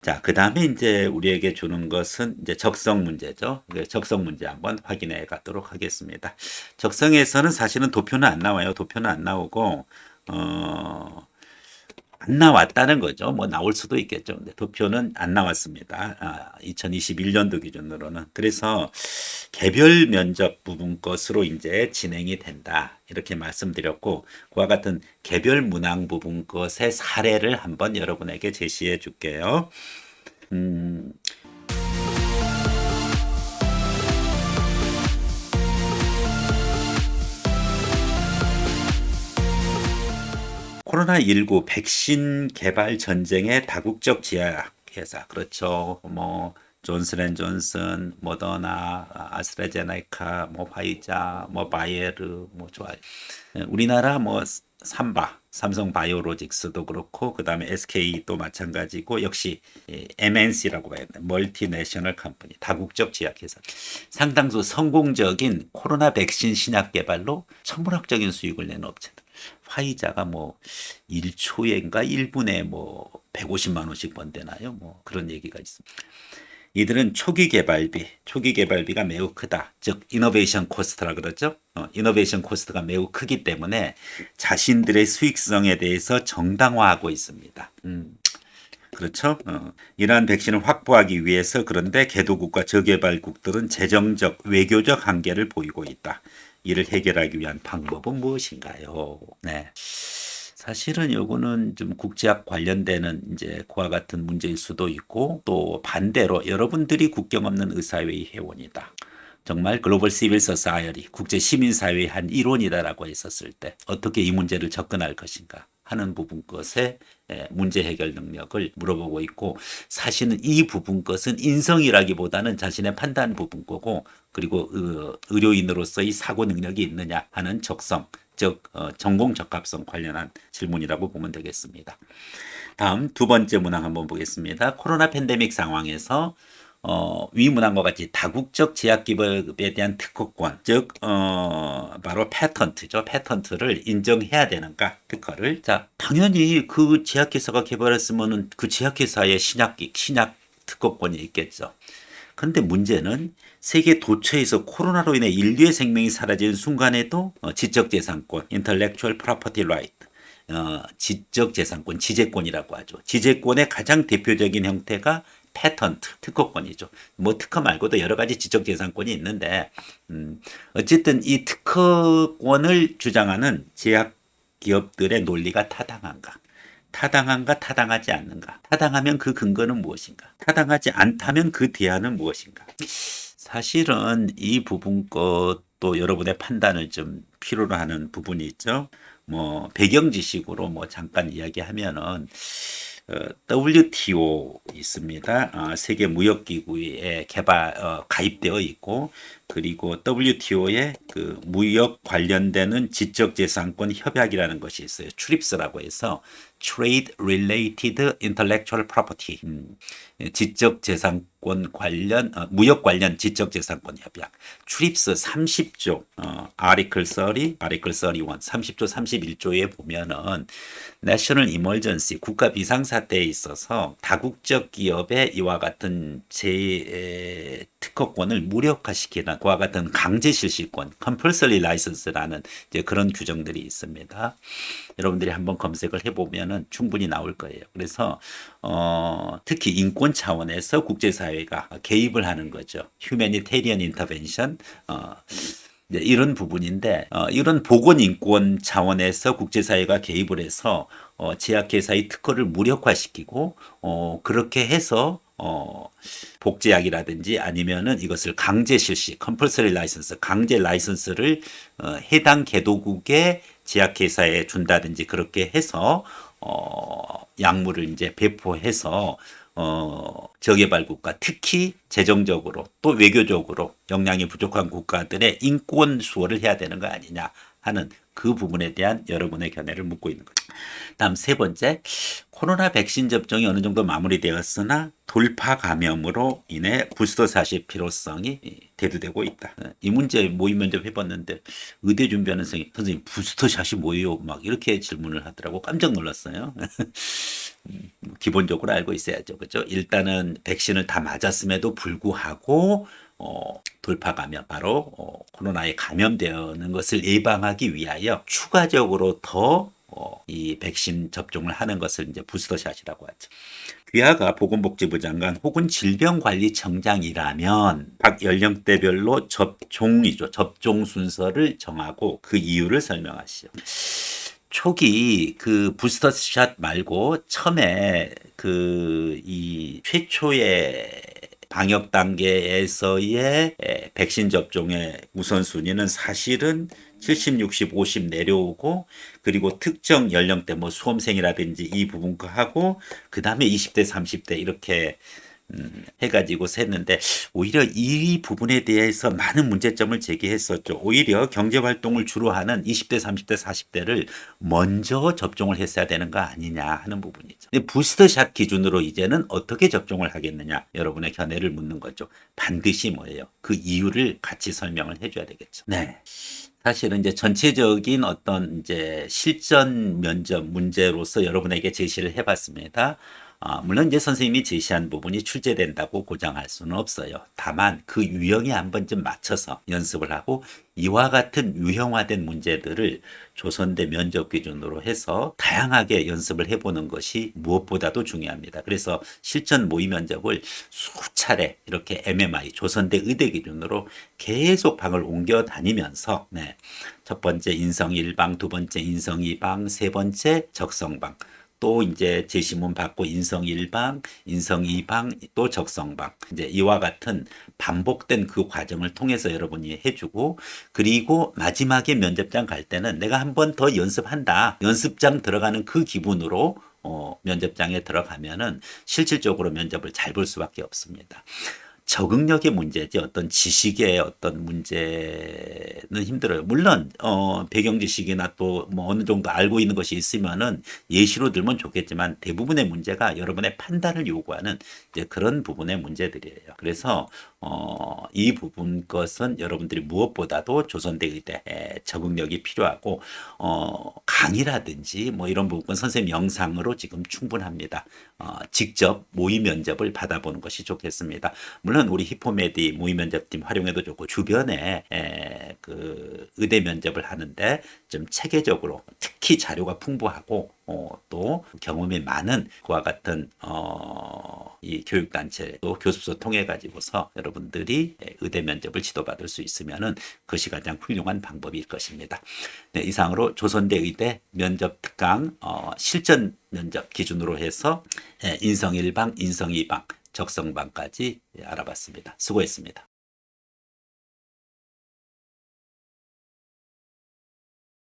자, 그 다음에 이제 우리에게 주는 것은 이제 적성 문제죠. 적성 문제 한번 확인해 가도록 하겠습니다. 적성에서는 사실은 도표는 안 나와요. 도표는 안 나오고, 어, 안 나왔다는 거죠. 뭐 나올 수도 있겠죠. 근데 도표는 안 나왔습니다. 2021년도 기준으로는. 그래서 개별 면접 부분 것으로 이제 진행이 된다. 이렇게 말씀드렸고, 그와 같은 개별 문항 부분 것의 사례를 한번 여러분에게 제시해 줄게요. 음, 코로나19 백신 개발 전쟁의 다국적 제약회사, 그렇죠. 뭐 존슨앤존슨, 모더나, 아스트라제네카, 뭐 파이자, 뭐 바이에르, 뭐 좋아요. 우리나라 뭐 삼바, 삼성바이오로직스도 그렇고, 그 다음에 SK도 마찬가지고, 역시 MNC라고 봐야 돼. 멀티내셔널 컴퍼니, 다국적 제약회사. 상당수 성공적인 코로나 백신 신약 개발로 천문학적인 수익을 내는 업체들. 화이자가 뭐 1초인가 1분에 뭐 150만 원씩 번대나요? 뭐 그런 얘기가 있습니다. 이들은 초기 개발비가 매우 크다. 즉, 이노베이션 코스트라 그러죠. 이노베이션 코스트가 매우 크기 때문에 자신들의 수익성에 대해서 정당화하고 있습니다. 그렇죠. 이러한 백신을 확보하기 위해서 그런데 개도국과 저개발국들은 재정적, 외교적 한계를 보이고 있다. 이를 해결하기 위한 방법은 무엇인가요? 네. 사실은 요거는 좀 국제학 관련되는 이제 그와 같은 문제일 수도 있고, 또 반대로 여러분들이 국경 없는 의사회의 회원이다. 정말 글로벌 시빌 소사이어티, 국제 시민 사회의 한 일원이다라고 했었을 때 어떻게 이 문제를 접근할 것인가 하는 부분 것에 문제 해결 능력을 물어보고 있고, 사실은 이 부분 것은 인성이라기보다는 자신의 판단 부분 거고, 그리고 의료인으로서의 사고 능력이 있느냐 하는 적성, 즉 전공 적합성 관련한 질문이라고 보면 되겠습니다. 다음 두 번째 문항 한번 보겠습니다. 코로나 팬데믹 상황에서 위 문항과 같이 다국적 제약 기업에 대한 특허권, 즉 바로 패턴트죠. 패턴트를 인정해야 되는가, 특허를. 자, 당연히 그 제약회사가 개발했으면은 그 제약회사의 신약 특허권이 있겠죠. 그런데 문제는 세계 도처에서 코로나로 인해 인류의 생명이 사라지는 순간에도 지적재산권, intellectual property right, 지적재산권, 지재권이라고 하죠. 지재권의 가장 대표적인 형태가 패턴트, 특허권이죠. 뭐 특허 말고도 여러 가지 지적재산권이 있는데, 어쨌든 이 특허권을 주장하는 제약 기업들의 논리가 타당한가? 타당한가, 타당하지 않는가? 타당하면 그 근거는 무엇인가? 타당하지 않다면 그 대안은 무엇인가? 사실은 이 부분 것도 여러분의 판단을 좀 필요로 하는 부분이 있죠. 뭐 배경 지식으로 뭐 잠깐 이야기하면은 WTO 있습니다. 세계 무역기구에 가입되어 있고, 그리고 WTO에 그 무역 관련되는 지적재산권 협약이라는 것이 있어요. 트립스라고 해서 Trade Related Intellectual Property, 지적재산권 관련, 무역 관련 지적재산권 협약. 트립스 30조, 아티클 30, 아티클 31, 30조, 31조에 보면은 내셔널 이멀전시, 국가 비상사태에 있어서 다국적 기업의 이와 같은 특허권을 무력화시키는 그와 같은 강제 실시권, compulsory license라는 이제 그런 규정들이 있습니다. 여러분들이 한번 검색을 해보면은 충분히 나올 거예요. 그래서 특히 인권 차원에서 국제사회가 개입을 하는 거죠. humanitarian intervention, 이런 부분인데, 이런 보건인권 차원에서 국제사회가 개입을 해서 제약회사의 특허를 무력화시키고, 그렇게 해서 복제약이라든지 아니면은 이것을 강제 실시, 컴펄서리 라이선스, 강제 라이선스를 해당 개도국의 제약회사에 준다든지 그렇게 해서 약물을 이제 배포해서 저개발국가, 특히 재정적으로 또 외교적으로 역량이 부족한 국가들의 인권 수호를 해야 되는 거 아니냐 하는 그 부분에 대한 여러분의 견해를 묻고 있는 거죠. 다음 세 번째, 코로나 백신 접종이 어느 정도 마무리되었으나 돌파 감염으로 인해 부스터샷의 필요성이 대두되고 있다. 이 문제 모의 면접 해봤는데 의대 준비하는 선생님 부스터샷이 뭐예요? 막 이렇게 질문을 하더라고. 깜짝 놀랐어요. 기본적으로 알고 있어야죠. 그죠? 일단은 백신을 다 맞았음에도 불구하고 돌파 감염, 바로 코로나에 감염되는 것을 예방하기 위하여 추가적으로 더 이 백신 접종을 하는 것을 이제 부스터샷이라고 하죠. 귀하가 보건복지부 장관 혹은 질병관리청장이라면 각 연령대별로 접종 순서를 정하고 그 이유를 설명하시오. 초기 그 부스터샷 말고 처음에 그 이 최초의 방역 단계에서의 백신 접종의 우선순위는 사실은 70, 60, 50 내려오고 그리고 특정 연령대 뭐 수험생이라든지 이 부분 거 하고 그다음에 20대, 30대 이렇게 해가지고 샜는데 오히려 이 부분에 대해서 많은 문제점을 제기했었죠. 오히려 경제활동을 주로 하는 20대, 30대, 40대를 먼저 접종을 했어야 되는 거 아니냐 하는 부분이죠. 근데 부스터샷 기준으로 이제는 어떻게 접종을 하겠느냐 여러분의 견해를 묻는 거죠. 반드시 뭐예요? 그 이유를 같이 설명을 해줘야 되겠죠. 네. 사실은 이제 전체적인 어떤 이제 실전 면접 문제로서 여러분에게 제시를 해봤습니다. 물론 이제 선생님이 제시한 부분이 출제된다고 보장할 수는 없어요. 다만 그 유형에 한 번쯤 맞춰서 연습을 하고 이와 같은 유형화된 문제들을 조선대 면접 기준으로 해서 다양하게 연습을 해보는 것이 무엇보다도 중요합니다. 그래서 실전 모의 면접을 수차례 이렇게 MMI 조선대 의대 기준으로 계속 방을 옮겨 다니면서 네, 첫 번째 인성 1방, 두 번째 인성 2방, 세 번째 적성방 또 이제 제시문 받고 인성 1방, 인성 2방, 또 적성방. 이제 이와 같은 반복된 그 과정을 통해서 여러분이 해주고, 그리고 마지막에 면접장 갈 때는 내가 한 번 더 연습한다. 연습장 들어가는 그 기분으로 면접장에 들어가면은 실질적으로 면접을 잘 볼 수밖에 없습니다. 적응력의 문제지 어떤 지식의 어떤 문제는 힘들어요. 물론 배경 지식이나 또 뭐 어느 정도 알고 있는 것이 있으면은 예시로 들면 좋겠지만 대부분의 문제가 여러분의 판단을 요구하는 이제 그런 부분의 문제들이에요. 그래서 이 부분 것은 여러분들이 무엇보다도 조선대 의대에 적응력이 필요하고 강의라든지 뭐 이런 부분 선생님 영상으로 지금 충분합니다. 직접 모의 면접을 받아보는 것이 좋겠습니다. 물론 우리 히포메디 모의 면접팀 활용해도 좋고 주변에 그 의대 면접을 하는데 좀 체계적으로 특히 자료가 풍부하고 또 경험이 많은 그와 같은 이 교육단체 또 교습소 통해 가지고서 여러분들이 의대 면접을 지도받을 수 있으면은 그것이 가장 훌륭한 방법일 것입니다. 네, 이상으로 조선대 의대 면접 특강 실전 면접 기준으로 해서 인성 1방, 인성 2방, 적성방까지 알아봤습니다. 수고했습니다.